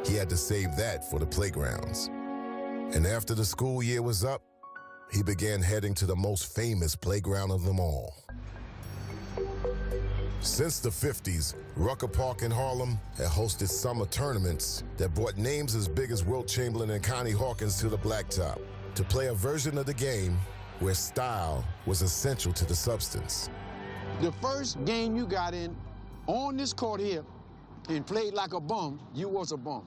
he had to save that for the playgrounds. And after the school year was up, he began heading to the most famous playground of them all. Since the 50s, Rucker Park in Harlem had hosted summer tournaments that brought names as big as Wilt Chamberlain and Connie Hawkins to the blacktop to play a version of the game where style was essential to the substance. The first game you got in on this court here and played like a bum, you was a bum.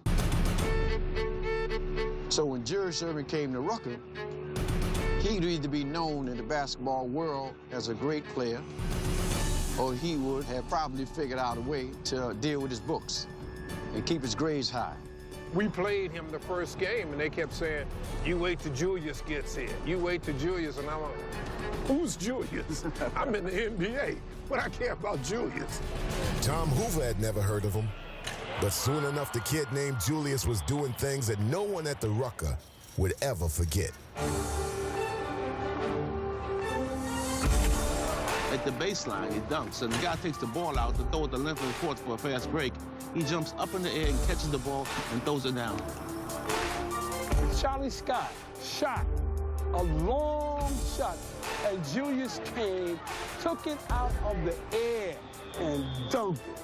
So when Jerry Sherman came to Rucker, he would either be known in the basketball world as a great player, or he would have probably figured out a way to deal with his books and keep his grades high. We played him the first game, and they kept saying, you wait till Julius gets here. You wait till Julius. And I'm like, who's Julius? I'm in the NBA. What I care about Julius? Tom Hoover had never heard of him. But soon enough, the kid named Julius was doing things that no one at the Rucker would ever forget. At the baseline, he dunks, and the guy takes the ball out to throw it the length of the court for a fast break. He jumps up in the air and catches the ball and throws it down. Charlie Scott shot a long shot, and Julius came, took it out of the air, and dunked it.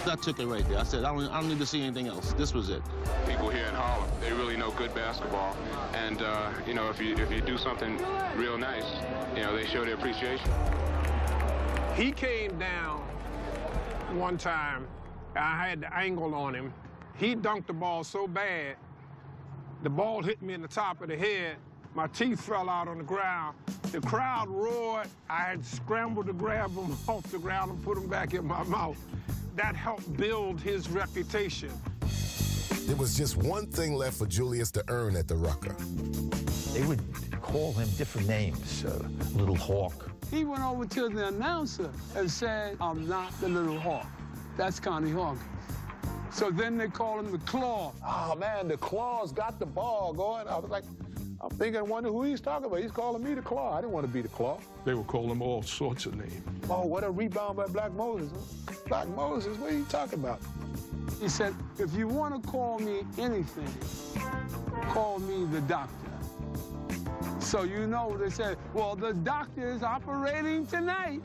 I took it right there. I said, I don't need to see anything else. This was it. People here in Harlem, they really know good basketball. And, you know, if you do something real nice, you know, they show their appreciation. He came down one time. I had the angle on him. He dunked the ball so bad, the ball hit me in the top of the head. My teeth fell out on the ground. The crowd roared. I had scrambled to grab him off the ground and put him back in my mouth. That helped build his reputation. There was just one thing left for Julius to earn at the Rucker. They would call him different names, Little Hawk. He went over to the announcer and said, I'm not the Little Hawk. That's Connie Hawkins. So then they called him the Claw. Oh, man, the Claw's got the ball going. I was like, I'm thinking, I wonder who he's talking about. He's calling me the Claw. I didn't want to be the Claw. They would call him all sorts of names. Oh, what a rebound by Black Moses. Black Moses, what are you talking about? He said, if you want to call me anything, call me the doctor. So you know, they said, well, the doctor is operating tonight.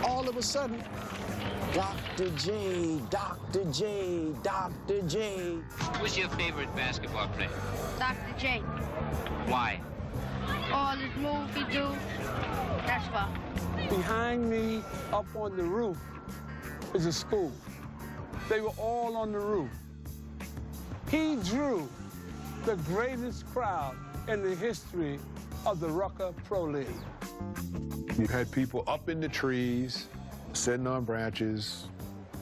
All of a sudden, Dr. J, Dr. J, Dr. J. Who's your favorite basketball player? Dr. J. Why? All his moves he do, that's why. Behind me, up on the roof, is a school. They were all on the roof. He drew the greatest crowd in the history of the Rucker Pro League. You had people up in the trees, sitting on branches.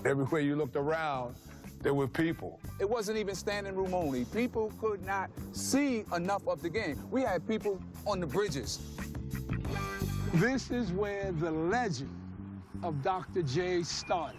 Everywhere you looked around, there were people. It wasn't even standing room only. People could not see enough of the game. We had people on the bridges. This is where the legend of Dr. J started.